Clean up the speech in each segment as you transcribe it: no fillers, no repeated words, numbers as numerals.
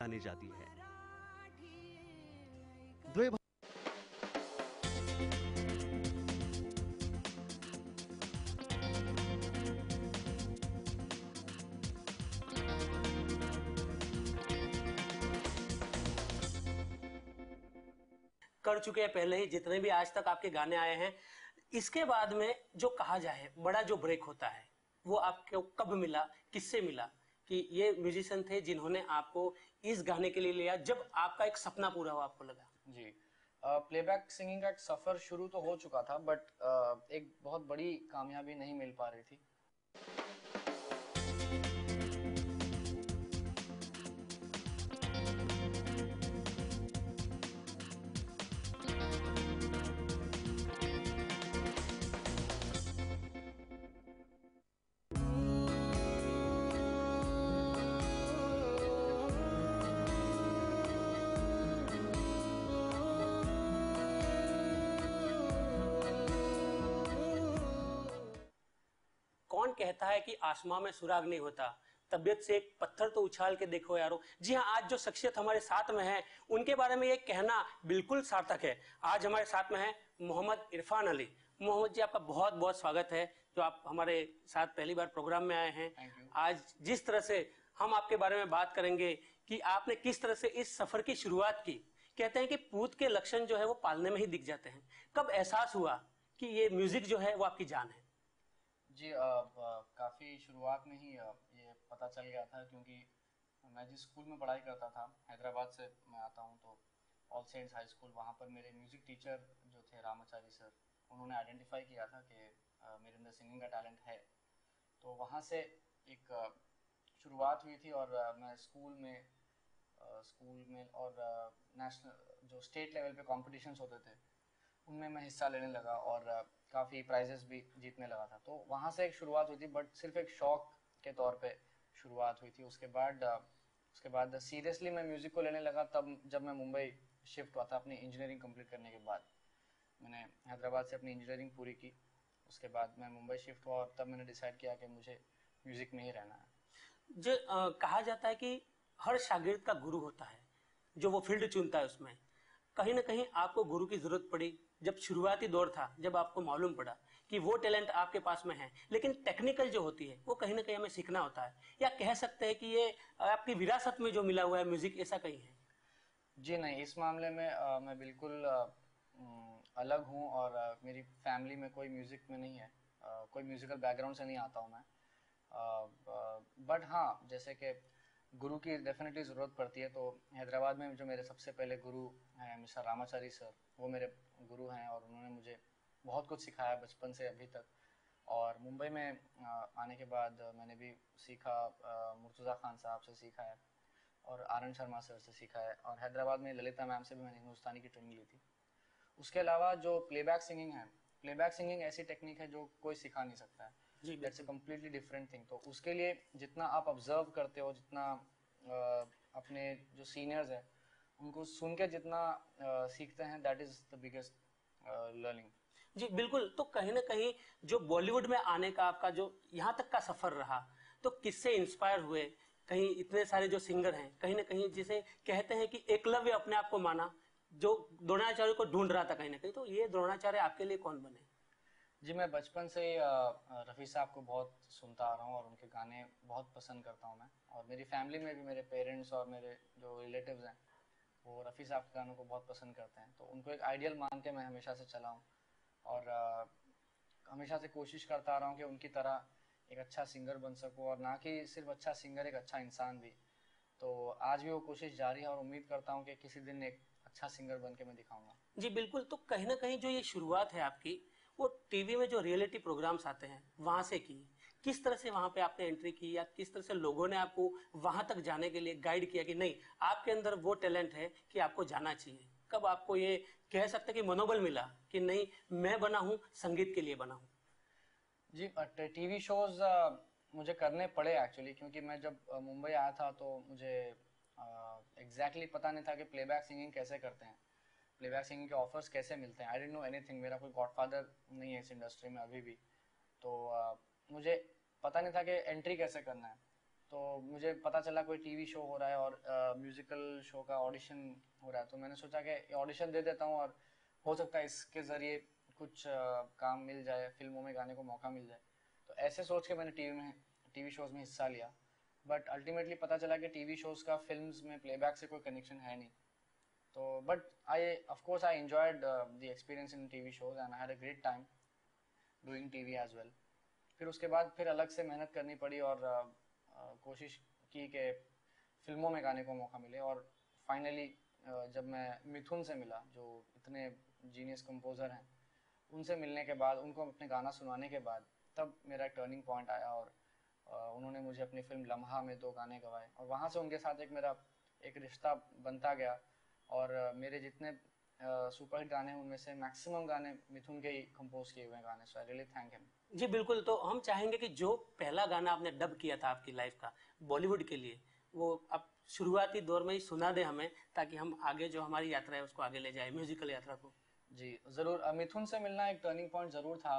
जानी जाती है। द्वे कर चुके हैं पहले ही, जितने भी आज तक आपके गाने आए हैं। इसके बाद में जो कहा जाए बड़ा जो ब्रेक होता है वो आपको कब मिला, किससे मिला कि ये म्यूजिशियन थे जिन्होंने आपको इस गाने के लिए लिया, जब आपका एक सपना पूरा हुआ आपको लगा? जी, प्लेबैक सिंगिंग का एक सफर शुरू तो हो चुका था, बट एक बहुत बड़ी कामयाबी नहीं मिल पा रही थी। कौन कहता है कि आसमां में सुराग नहीं होता, तबियत से एक पत्थर तो उछाल के देखो यारो। जी हाँ, आज जो शख्सियत हमारे साथ में है उनके बारे में ये कहना बिल्कुल सार्थक है। आज हमारे साथ में है मोहम्मद इरफान अली। मोहम्मद जी, आपका बहुत बहुत स्वागत है जो आप हमारे साथ पहली बार प्रोग्राम में आए हैं। आज जिस तरह से हम आपके बारे में बात करेंगे कि आपने किस तरह से इस सफर की शुरुआत की। कहते हैं कि पूत के लक्षण जो है वो पालने में ही दिख जाते हैं। कब एहसास हुआ कि ये म्यूजिक जो है वो आपकी जान है? जी, काफ़ी शुरुआत में ही ये पता चल गया था, क्योंकि मैं जिस स्कूल में पढ़ाई करता था, हैदराबाद से मैं आता हूँ, तो ऑल सेंट्स हाई स्कूल, वहाँ पर मेरे म्यूज़िक टीचर जो थे रामाचारी सर, उन्होंने आइडेंटिफाई किया था कि मेरे अंदर सिंगिंग का टैलेंट है। तो वहाँ से एक शुरुआत हुई थी, और मैं स्कूल में और नेशनल जो स्टेट लेवल पे कॉम्पिटिशन्स होते थे उनमें मैं हिस्सा लेने लगा, और काफ़ी प्राइजेस भी जीतने लगा था। तो वहाँ से एक शुरुआत हुई थी, बट सिर्फ एक शौक के तौर पे शुरुआत हुई थी। उसके बाद सीरियसली मैं म्यूज़िक को लेने लगा तब जब मैं मुंबई शिफ्ट हुआ था अपनी इंजीनियरिंग कंप्लीट करने के बाद। मैंने हैदराबाद से अपनी इंजीनियरिंग पूरी की, उसके बाद मैं मुंबई शिफ्ट हुआ, और तब मैंने डिसाइड किया कि मुझे म्यूज़िक में ही रहना है। जो कहा जाता है कि हर शागिर्द का गुरु होता है, जो वो फील्ड चुनता है उसमें। कहीं ना कहीं आपको गुरु की जरूरत पड़ी जब शुरुआती दौर था, जब आपको मालूम पड़ा कि वो टैलेंट आपके पास में है, लेकिन टेक्निकल जो होती है वो कहीं ना कहीं हमें सीखना होता है, या कह सकते हैं कि ये आपकी विरासत में जो मिला हुआ है म्यूजिक, ऐसा कहीं है? जी नहीं, इस मामले में मैं बिल्कुल अलग हूँ, और मेरी फैमिली में कोई म्यूज़िक में नहीं है, कोई म्यूज़िकल बैकग्राउंड से नहीं आता हूँ मैं। बट हाँ, जैसे कि गुरु की डेफिनेटली ज़रूरत पड़ती है। तो हैदराबाद में जो मेरे सबसे पहले गुरु हैं मिस्टर रामाचारी सर, वो मेरे गुरु हैं, और उन्होंने मुझे बहुत कुछ सिखाया बचपन से अभी तक। और मुंबई में आने के बाद मैंने भी सीखा, मुर्तज़ा खान साहब से सीखा है, और आनंद शर्मा सर से सीखा है, और हैदराबाद में ललिता मैम से भी मैंने हिंदुस्तानी की ट्रेनिंग ली थी। उसके अलावा जो प्लेबैक सिंगिंग है, प्लेबैक सिंगिंग ऐसी टेक्निक है जो कोई सिखा नहीं सकता है। That's a completely different thing. तो उसके लिए जितना आप ऑब्जर्व करते हो, जितना अपने जो सीनियर्स हैं उनको सुन के जितना सीखते हैं, that is the biggest learning. जी बिल्कुल। तो कहीं ना कहीं जो बॉलीवुड में आने का आपका जो यहाँ तक का सफर रहा, तो किससे इंस्पायर हुए? कहीं इतने सारे जो सिंगर हैं, कहीं ना कहीं जिसे कहते हैं कि एकलव्य अपने आप को माना, जो द्रोणाचार्य को ढूंढ रहा था कहीं ना कहीं, तो ये द्रोणाचार्य आपके लिए कौन बने? जी, मैं बचपन से ही रफ़ी साहब को बहुत सुनता आ रहा हूँ, और उनके गाने बहुत पसंद करता हूँ मैं। और मेरी फैमिली में भी मेरे पेरेंट्स और मेरे जो रिलेटिव्स हैं वो रफ़ी साहब के गानों को बहुत पसंद करते हैं। तो उनको एक आइडियल मान के मैं हमेशा से चला हूँ, और हमेशा से कोशिश करता आ रहा हूँ कि उनकी तरह एक अच्छा सिंगर बन सकूँ, और ना कि सिर्फ अच्छा सिंगर, एक अच्छा इंसान भी। तो आज भी वो कोशिश जारी है, और उम्मीद करता हूँ कि किसी दिन एक अच्छा सिंगर बन के मैं दिखाऊंगा। जी बिल्कुल। तो कहीं ना कहीं जो ये शुरुआत है आपकी, वो टीवी में जो रियलिटी प्रोग्राम्स आते हैं वहां से की। किस तरह से वहां पे आपने एंट्री की, या किस तरह से लोगों ने आपको वहां तक जाने के लिए गाइड किया कि नहीं, आपके अंदर वो टैलेंट है कि आपको जाना चाहिए? कब आपको ये कह सकते हैं कि मनोबल मिला कि नहीं, मैं बना हूं, संगीत के लिए बना हूं? जी, टीवी शोज मुझे करने पड़े एक्चुअली, क्योंकि मैं जब मुंबई आया था तो मुझे एग्जैक्टली पता नहीं था कि प्लेबैक सिंगिंग कैसे करते हैं, प्लेबैक सिंगिंग के ऑफर्स कैसे मिलते हैं। I didn't know anything. मेरा कोई गॉडफादर नहीं है इस इंडस्ट्री में अभी भी। तो मुझे पता नहीं था कि एंट्री कैसे करना है। तो मुझे पता चला कोई टीवी शो हो रहा है और म्यूजिकल शो का ऑडिशन हो रहा है, तो मैंने सोचा कि ऑडिशन दे देता हूँ और हो सकता है इसके ज़रिए कुछ काम मिल जाए, फिल्मों में गाने को मौका मिल जाए। तो ऐसे सोच के मैंने टीवी शोज़ में हिस्सा लिया, बट अल्टीमेटली पता चला कि टीवी शोज़ का फिल्म्स में प्लेबैक से कोई कनेक्शन है नहीं। तो but I enjoyed the experience in TV shows and I had a great time doing TV as well. फिर उसके बाद फिर अलग से मेहनत करनी पड़ी और कोशिश की कि फिल्मों में गाने को मौका मिले। और फाइनली जब मैं मिथुन से मिला, जो इतने जीनियस कंपोज़र हैं, उनसे मिलने के बाद, उनको अपने गाना सुनाने के बाद, तब मेरा एक टर्निंग पॉइंट आया और उन्होंने मुझे अपनी फिल्म लम्हा में 2 गाने गवाए और वहाँ से उनके साथ मेरा एक रिश्ता बनता गया। और मेरे जितने सुपरहिट गाने हैं उनमें से मैक्सिमम गाने मिथुन के ही कंपोज किए हुए गाने। सो आई रियली थैंक हिम। जी बिल्कुल। तो हम चाहेंगे कि जो पहला गाना आपने डब किया था आपकी लाइफ का बॉलीवुड के लिए, वो आप शुरुआती दौर में ही सुना दे हमें, ताकि हम आगे जो हमारी यात्रा है उसको आगे ले जाए, म्यूजिकल यात्रा को। जी ज़रूर। मिथुन से मिलना एक टर्निंग पॉइंट ज़रूर था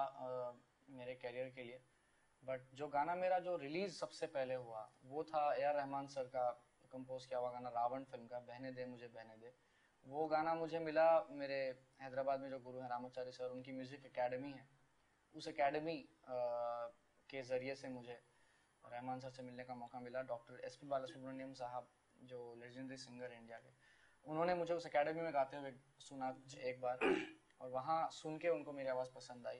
मेरे कैरियर के लिए। बट जो गाना मेरा जो रिलीज सबसे पहले हुआ वो था A.R. रहमान सर का कंपोज किया हुआ गाना रावण फिल्म का, बहने दे मुझे बहने दे। वो गाना मुझे मिला मेरे हैदराबाद में जो गुरु हैं रामाचार्य सर, उनकी म्यूज़िक एकेडमी है, उस एकेडमी के ज़रिए से मुझे रहमान सर से मिलने का मौका मिला। Doctor S.P. बालासुब्रमण्यम साहब, जो लेजेंडरी सिंगर इंडिया के, उन्होंने मुझे उस एकेडमी में गाते हुए सुना एक बार और वहाँ सुन के उनको मेरी आवाज़ पसंद आई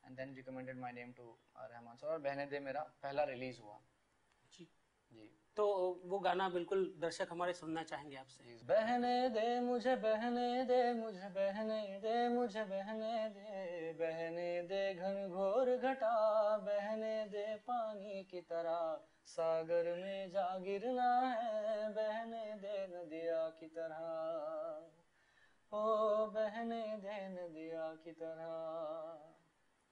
and then recommended my name to Rahman sir और बहने दे मेरा पहला रिलीज हुआ। जी जी। तो वो गाना बिल्कुल दर्शक हमारे सुनना चाहेंगे आपसे। बहने दे मुझे बहने दे मुझे बहने दे मुझे बहने दे घन घोर घटा, बहने दे पानी की तरह सागर में जा गिरना है, बहने दे नदिया की तरह, ओ बहने दे नदिया की तरह।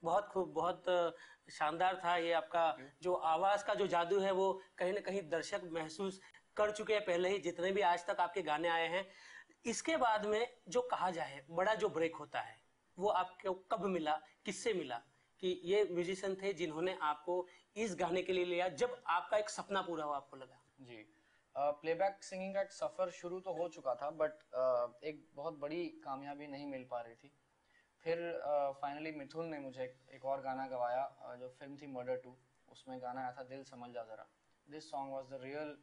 बहुत खूब, बहुत शानदार था ये आपका। जो आवाज का जो जादू है वो कहीं ना कहीं दर्शक महसूस कर चुके हैं पहले ही, जितने भी आज तक आपके गाने आए हैं। इसके बाद में जो कहा जाए बड़ा जो ब्रेक होता है वो आपको कब मिला, किससे मिला कि ये म्यूजिशियन थे जिन्होंने आपको इस गाने के लिए लिया, जब आपका एक सपना पूरा हुआ आपको लगा? जी, प्लेबैक सिंगिंग का एक सफर शुरू तो हो चुका था, बट एक बहुत बड़ी कामयाबी नहीं मिल पा रही थी। फिर फाइनली मिथुन ने मुझे एक और गाना गवाया, जो फिल्म थी मर्डर 2, उसमें गाना आया था दिल समझ जा जरा। This song was the real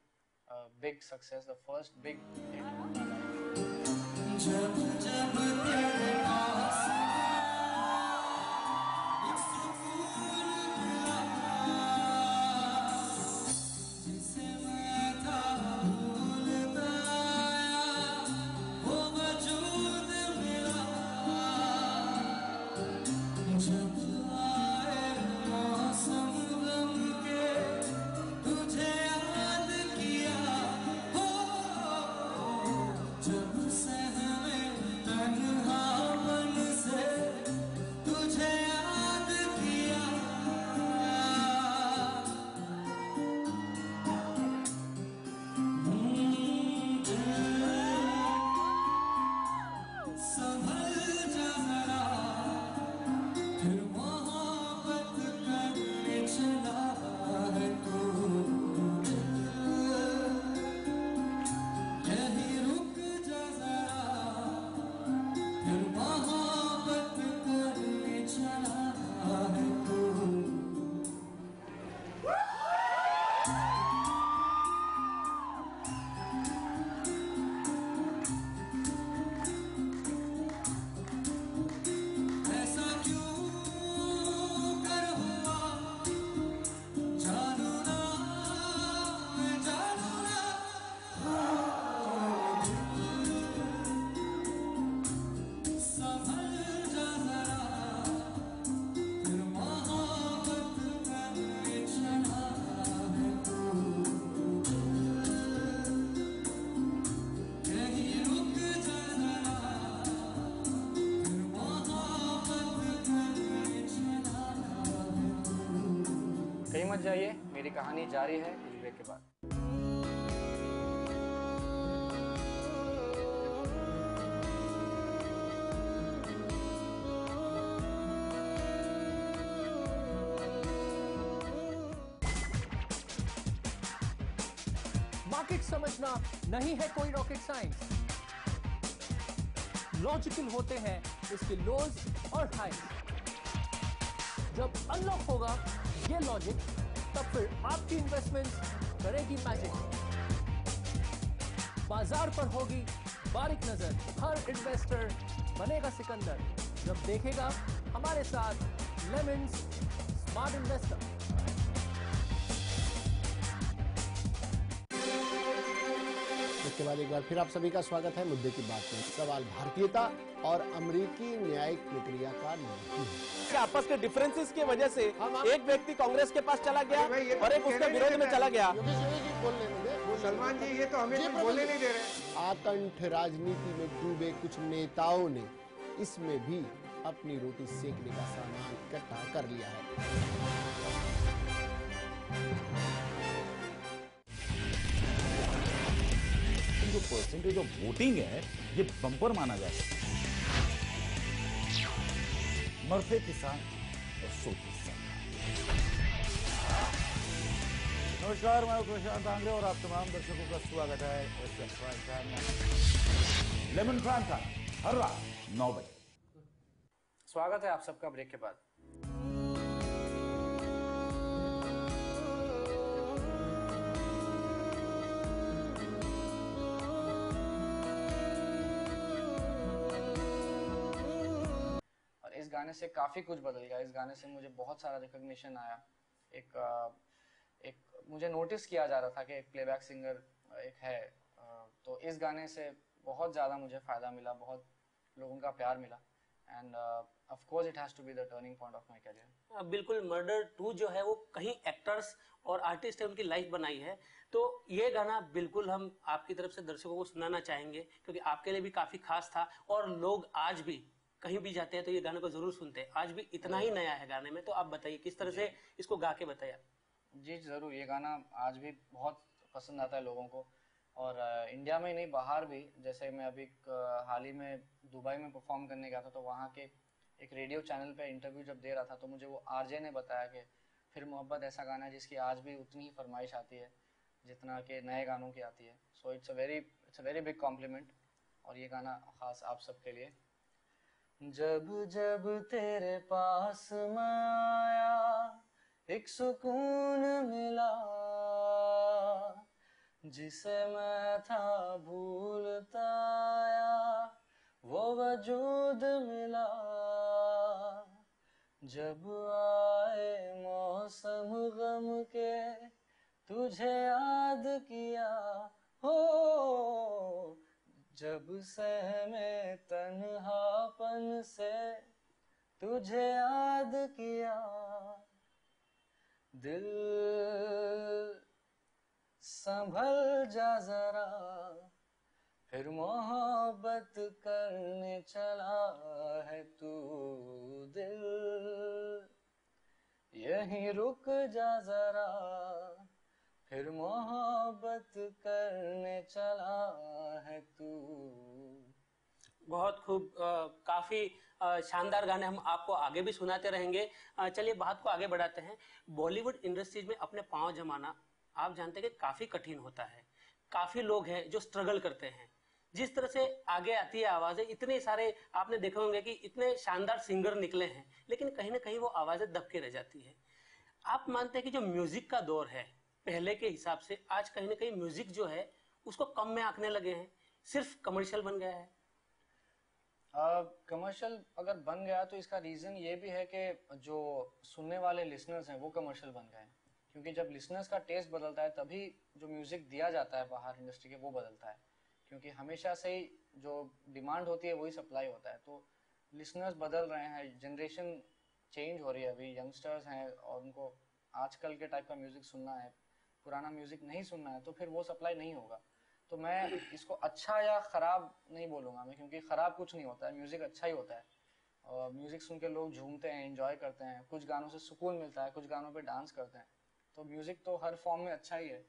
big success, the first big hit. कहीं मत जाइए, मेरी कहानी जारी है इस ब्रेक के बाद। सर्किट समझना नहीं है कोई रॉकेट साइंस। लॉजिकल होते हैं इसके लोज और हाइज। जब अनलॉक होगा ये लॉजिक, तब फिर आपकी इन्वेस्टमेंट करेगी मैजिक। बाजार पर होगी बारीक नजर, हर इन्वेस्टर बनेगा सिकंदर जब देखेगा हमारे साथ लेमन्स स्मार्ट इन्वेस्टर। इसके बाद एक बार फिर आप सभी का स्वागत है मुद्दे की बात में। सवाल भारतीयता और अमेरिकी न्यायिक प्रक्रिया का नहीं है। आपस के डिफरेंसेस की वजह से एक व्यक्ति कांग्रेस के पास चला गया और एक उसके विरोध में चला गया। सलमान जी, ये तो हमें कुछ बोलने नहीं दे रहे। आकंठ राजनीति में डूबे कुछ नेताओं ने इसमें भी अपनी रोटी सेकने का सामान इकट्ठा कर लिया है। जो परसेंटेज ऑफ वोटिंग है ये बम्पर माना जाता है। मरते किसान और सोते सरकार। नमस्कार, मैं प्रशांत आंग्रे और आप तमाम दर्शकों का स्वागत है लेमन प्राइम का हर रात 9 बजे। स्वागत है आप सबका ब्रेक के बाद। और इस गाने से काफी कुछ बदल गया। इस गाने से मुझे बहुत सारा रिकॉग्निशन आया। एक मुझे नोटिस किया जा रहा था कि एक प्लेबैक सिंगर एक है, तो इस गाने से बहुत ज़्यादा मुझे फ़ायदा मिला, बहुत लोगों का प्यार मिला। And of course it has to be the turning point of my career. बिल्कुल, मर्डर 2 जो है वो कहीं एक्टर्स और आर्टिस्ट है उनकी लाइफ बनाई है, तो ये गाना बिल्कुल हम आपकी तरफ से दर्शकों को सुनाना चाहेंगे क्योंकि आपके लिए भी काफ़ी खास था और लोग आज भी कहीं भी जाते हैं तो ये गाने को जरूर सुनते हैं। आज भी इतना ही नया है गाने में, तो आप बताइए किस तरह से इसको गा के बताया। जी ज़रूर, ये गाना आज भी बहुत पसंद आता है लोगों को और इंडिया में ही नहीं बाहर भी। जैसे मैं अभी हाल ही में दुबई में परफॉर्म करने गया था, तो वहाँ के एक रेडियो चैनल पे इंटरव्यू जब दे रहा था तो मुझे वो आरजे ने बताया कि फिर मोहब्बत ऐसा गाना है जिसकी आज भी उतनी ही फरमाइश आती है जितना कि नए गानों की आती है। So it's a very big complement और ये गाना खास आप सबके लिए। जब जब तेरे पास मैं आया एक सुकून मिला, जिसे मैं था भूलता आया वो वजूद मिला। जब आए मौसम गम के तुझे याद किया हो, जब सहमे तन्हापन से तुझे याद किया। दिल संभल जा जरा, फिर मोहब्बत करने चला है तू। दिल यहीं रुक जा जरा, फिर मोहब्बत करने चला है तू। बहुत खूब, काफी शानदार गाने हम आपको आगे भी सुनाते रहेंगे। चलिए बात को आगे बढ़ाते हैं। बॉलीवुड इंडस्ट्रीज में अपने पांव जमाना आप जानते हैं कि काफी कठिन होता है। काफी लोग हैं जो स्ट्रगल करते हैं। जिस तरह से आगे आती है आवाजें, इतने सारे आपने देखे होंगे कि इतने शानदार सिंगर निकले हैं, लेकिन कहीं ना कहीं वो आवाजें दब के रह जाती है। आप मानते हैं कि जो म्यूजिक का दौर है पहले के हिसाब से आज कहीं ना कहीं म्यूजिक जो है उसको कम में आंकने लगे हैं, सिर्फ कमर्शियल बन गया है? कमर्शियल अगर बन गया तो इसका रीज़न ये भी है कि जो सुनने वाले लिसनर्स हैं वो कमर्शियल बन गए हैं। क्योंकि जब लिसनर्स का टेस्ट बदलता है तभी जो म्यूज़िक दिया जाता है बाहर इंडस्ट्री के वो बदलता है। क्योंकि हमेशा से ही जो डिमांड होती है वही सप्लाई होता है। तो लिसनर्स बदल रहे हैं, जनरेशन चेंज हो रही है। अभी यंगस्टर्स हैं और उनको आजकल के टाइप का म्यूज़िक सुनना है, पुराना म्यूज़िक नहीं सुनना है, तो फिर वो सप्लाई नहीं होगा। तो मैं इसको अच्छा या ख़राब नहीं बोलूँगा मैं, क्योंकि ख़राब कुछ नहीं होता है, म्यूज़िक अच्छा ही होता है। और म्यूज़िक सुन के लोग झूमते हैं, एंजॉय करते हैं, कुछ गानों से सुकून मिलता है, कुछ गानों पे डांस करते हैं। तो म्यूज़िक तो हर फॉर्म में अच्छा ही है,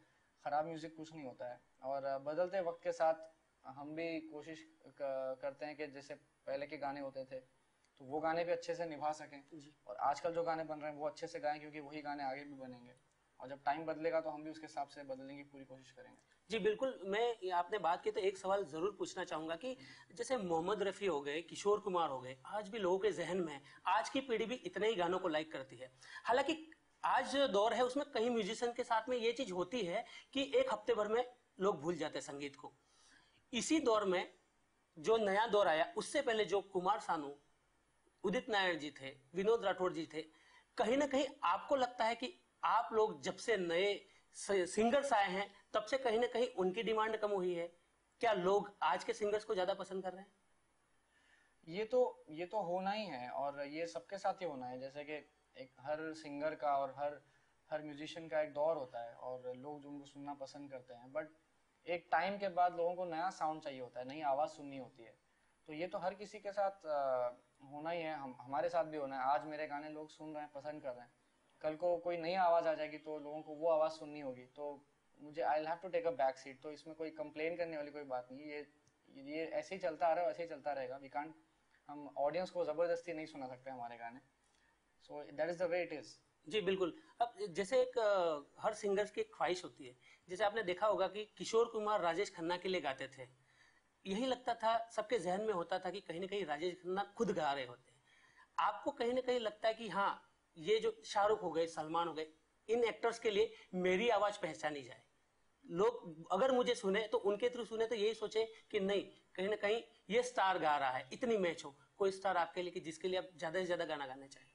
ख़राब म्यूज़िक कुछ नहीं होता है। और बदलते वक्त के साथ हम भी कोशिश करते हैं कि जैसे पहले के गाने होते थे तो वो गाने भी अच्छे से निभा सकें, और आजकल जो गाने बन रहे हैं वो अच्छे से गाएं, क्योंकि वही गाने आगे भी बनेंगे। और जब टाइम बदलेगा तो हम भी उसके हिसाब से बदलने की पूरी कोशिश करेंगे। जी बिल्कुल, मैं आपने बात की तो एक सवाल जरूर पूछना चाहूंगा कि जैसे मोहम्मद रफी हो गए, किशोर कुमार हो गए, आज भी लोगों के जहन में है, आज की पीढ़ी भी इतने ही गानों को लाइक करती है। हालांकि आज जो दौर है उसमें कई म्यूजिशियन के साथ में ये चीज होती है कि एक हफ्ते भर में लोग भूल जाते हैं संगीत को। इसी दौर में जो नया दौर आया, उससे पहले जो कुमार सानू, उदित नारायण जी थे, विनोद राठौड़ जी थे, कहीं ना कहीं आपको लगता है कि आप लोग जब से नए सिंगर्स आए हैं तब से कहीं ना कहीं उनकी डिमांड कम हुई है? क्या लोग आज के सिंगर्स को ज्यादा पसंद कर रहे हैं? ये तो होना ही है और ये सबके साथ ही होना है। जैसे कि एक हर सिंगर का और हर म्यूजिशियन का एक दौर होता है और लोग जो उनको सुनना पसंद करते हैं, बट एक टाइम के बाद लोगों को नया साउंड चाहिए होता है, नई आवाज़ सुननी होती है। तो ये तो हर किसी के साथ होना ही है, हमारे साथ भी होना है। आज मेरे गाने लोग सुन रहे हैं, पसंद कर रहे हैं, कल को कोई नई आवाज़ आ जाएगी तो लोगों को वो आवाज़ सुननी होगी, तो मुझे I will have to take a back seat. तो इसमें कोई कंप्लेन करने वाली कोई बात नहीं है। ये ऐसे ही चलता आ रहा है, ऐसे ही चलता रहेगा। वी कांट, हम ऑडियंस को ज़बरदस्ती नहीं सुना सकते हमारे गाने। So that is the way it is. जी बिल्कुल। अब जैसे एक हर सिंगर्स की एक ख्वाहिश होती है, जैसे आपने देखा होगा कि किशोर कुमार राजेश खन्ना के लिए गाते थे, यही लगता था, सबके जहन में होता था कि कहीं ना कहीं राजेश खन्ना खुद गा रहे होते हैं। आपको कहीं ना कहीं लगता है कि हाँ, ये जो शाहरुख हो गए, सलमान हो गए, इन एक्टर्स के लिए मेरी आवाज पहचानी जाए, लोग अगर मुझे सुने तो उनके थ्रू सुने तो यही सोचे कि नहीं, कहीं ना कहीं ये स्टार गा रहा है, इतनी मैच हो। कोई स्टार आपके लिए कि जिसके लिए आप ज्यादा से ज्यादा गाना गाना चाहें?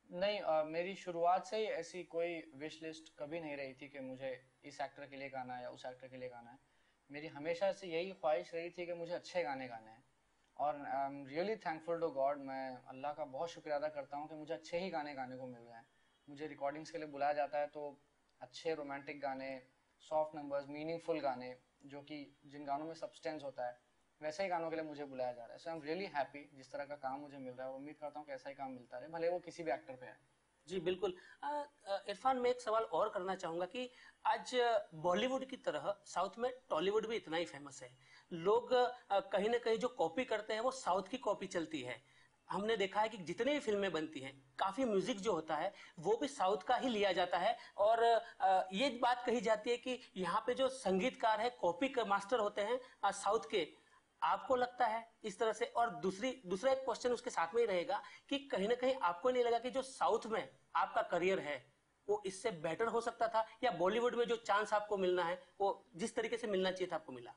नहीं, मेरी शुरुआत से ही ऐसी कोई विश लिस्ट कभी नहीं रही थी कि मुझे इस एक्टर के लिए गाना है या उस एक्टर के लिए गाना है। मेरी हमेशा से यही ख्वाहिश रही थी कि मुझे अच्छे गाने गाने हैं और I am really thankful to God. मैं अल्लाह का बहुत शुक्रिया अदा करता हूँ कि मुझे अच्छे ही गाने गाने को मिल रहे हैं। मुझे रिकॉर्डिंग्स के लिए बुलाया जाता है तो अच्छे रोमांटिक गाने, सॉफ्ट नंबर्स, मीनिंगफुल गाने, जो कि जिन गानों में सब्सटेंस होता है, वैसे ही गानों के लिए मुझे बुलाया जा रहा है। सो आई एम रियली हैप्पी जिस तरह का काम मुझे मिल रहा है और उम्मीद करता हूँ कि ऐसा ही काम मिलता रहे, भले वो किसी भी एक्टर पे है। जी बिल्कुल। इरफान, मैं एक सवाल और करना चाहूंगा कि आज बॉलीवुड की तरह साउथ में टॉलीवुड भी इतना ही फेमस है। लोग कहीं ना कहीं जो कॉपी करते हैं वो साउथ की कॉपी चलती है। हमने देखा है कि जितनी भी फिल्में बनती हैं, काफी म्यूजिक जो होता है वो भी साउथ का ही लिया जाता है और ये बात कही जाती है कि यहाँ पे जो संगीतकार है कॉपी मास्टर होते हैं साउथ के। आपको लगता है इस तरह से? और दूसरा एक क्वेश्चन उसके साथ में ही रहेगा कि कहीं ना कहीं आपको नहीं लगा कि जो साउथ में आपका करियर है वो इससे बेटर हो सकता था, या बॉलीवुड में जो चांस आपको मिलना है वो जिस तरीके से मिलना चाहिए था आपको मिला?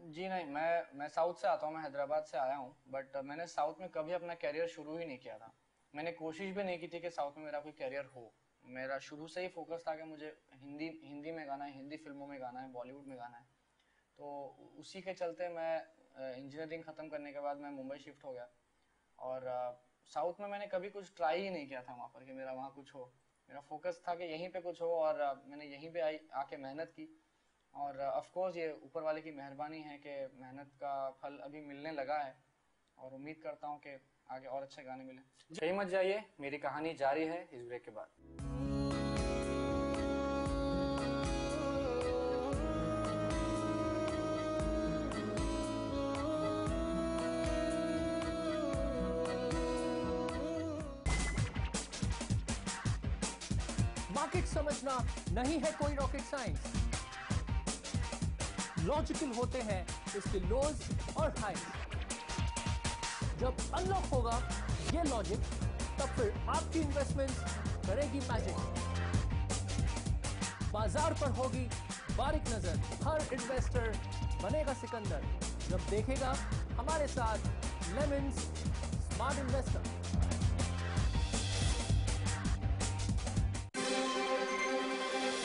जी नहीं, मैं साउथ से आता हूँ, मैं हैदराबाद से आया हूँ, बट मैंने साउथ में कभी अपना कैरियर शुरू ही नहीं किया था। मैंने कोशिश भी नहीं की थी कि साउथ में मेरा कोई कैरियर हो। मेरा शुरू से ही फोकस था कि मुझे हिंदी में गाना है, हिंदी फिल्मों में गाना है, बॉलीवुड में गाना है। तो उसी के चलते मैं इंजीनियरिंग ख़त्म करने के बाद मैं मुंबई शिफ्ट हो गया और साउथ में मैंने कभी कुछ ट्राई ही नहीं किया था वहाँ पर कि मेरा वहाँ कुछ हो। मेरा फोकस था कि यहीं पे कुछ हो और मैंने यहीं पे आके मेहनत की और ऑफ कोर्स ये ऊपर वाले की मेहरबानी है कि मेहनत का फल अभी मिलने लगा है और उम्मीद करता हूँ कि आगे और अच्छे गाने मिले। कहीं मत जाइए, मेरी कहानी जारी है इस ब्रेक के बाद। मार्केट समझना नहीं है कोई रॉकेट साइंस, लॉजिकल होते हैं इसके लोज और हाइज। जब अनलॉक होगा ये लॉजिक, तब फिर आपकी इन्वेस्टमेंट करेगी मैजिक। बाजार पर होगी बारीक नजर, हर इन्वेस्टर बनेगा सिकंदर जब देखेगा हमारे साथ लेमन्स स्मार्ट इन्वेस्टर।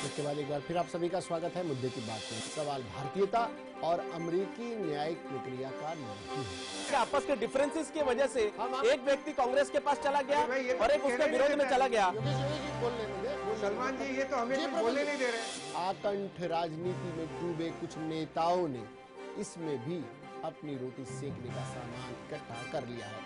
इसके बाद एक बार फिर आप सभी का स्वागत है मुद्दे की बात में। सवाल भारतीयता और अमेरिकी न्यायिक प्रक्रिया का नहीं है। आपस के डिफरेंसेस की वजह से एक व्यक्ति कांग्रेस के पास चला गया और एक उसके विरोध में चला गया। सलमान जी, ये तो हमें बोलने नहीं दे रहे। आकंठ राजनीति में डूबे कुछ नेताओं ने इसमें भी अपनी रोटी सेकने का सामान इकट्ठा कर लिया है।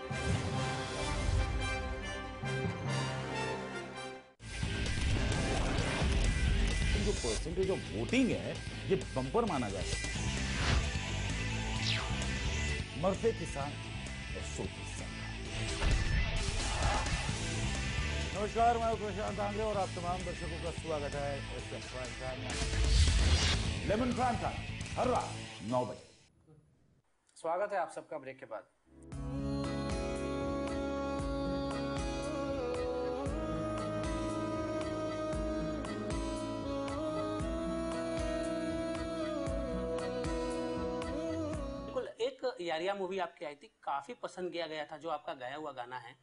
जो परसेंटेज ऑफ वोटिंग है ये बम्पर माना जा सकता है। मरते किसान और सोते सरकार। नमस्कार, मैं प्रशांत आंग्रे और आप तमाम दर्शकों का स्वागत है एक्सप्रेस प्राइम टाइम में। लेमन प्राइम टाइम हर रात 9 बजे। स्वागत है आप सबका ब्रेक के बाद। बिल्कुल, एक यारिया मूवी आपकी आई थी, काफी पसंद किया गया था जो आपका गाया हुआ गाना है।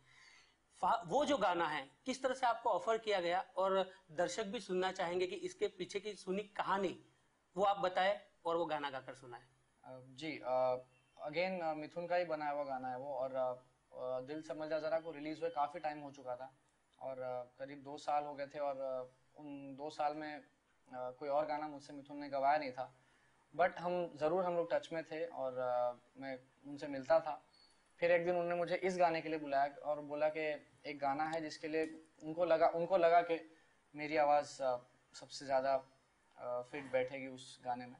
वो जो गाना है किस तरह से आपको ऑफर किया गया, और दर्शक भी सुनना चाहेंगे कि इसके पीछे की सुनी कहानी वो आप बताएं और वो गाना गाकर सुनाएं। जी, अगेन मिथुन का ही बनाया हुआ गाना है वो, और दिल समझ जा जरा को रिलीज हुए काफ़ी टाइम हो चुका था, और करीब 2 साल हो गए थे, और उन 2 साल में कोई और गाना मुझसे मिथुन ने गवाया नहीं था। बट हम लोग टच में थे, और मैं उनसे मिलता था। फिर एक दिन उन्होंने मुझे इस गाने के लिए बुलाया और बोला कि एक गाना है जिसके लिए उनको लगा कि मेरी आवाज़ सबसे ज़्यादा फिट बैठेगी उस गाने में।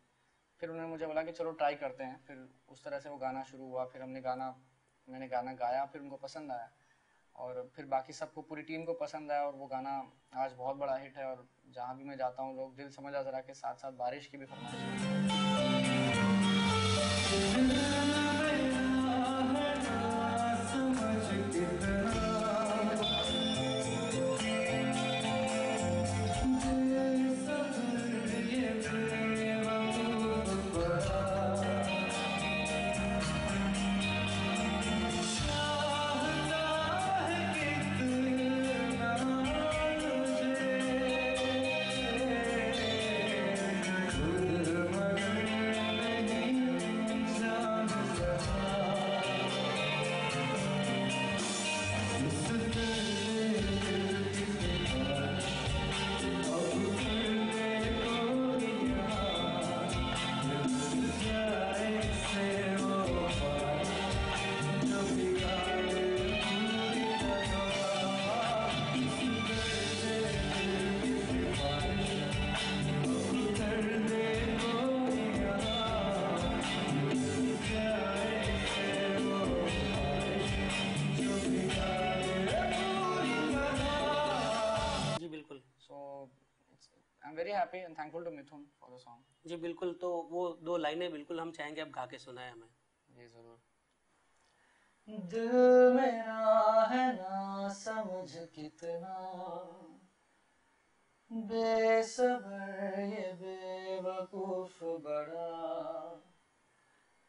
फिर उन्होंने मुझे बोला कि चलो ट्राई करते हैं। फिर उस तरह से वो गाना शुरू हुआ। फिर मैंने गाना गाया, फिर उनको पसंद आया, और फिर बाकी सबको, पूरी टीम को पसंद आया, और वो गाना आज बहुत बड़ा हिट है। और जहाँ भी मैं जाता हूँ लोग दिल समझ आ जरा के साथ साथ बारिश की भी फरमाइश। I'm very happy and thankful to Mithun for the song. जी बिल्कुल, तो वो 2 लाइनें बिल्कुल हम चाहेंगे आप गा के सुनाएं हमें। जी जरूर। दिल मेरा है ना समझ कितना बेसब्र ये बेवकूफ बड़ा,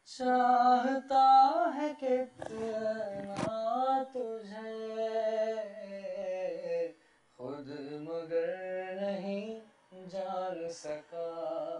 चाहता है कितना तुझे खुद मगर नहीं जान सका।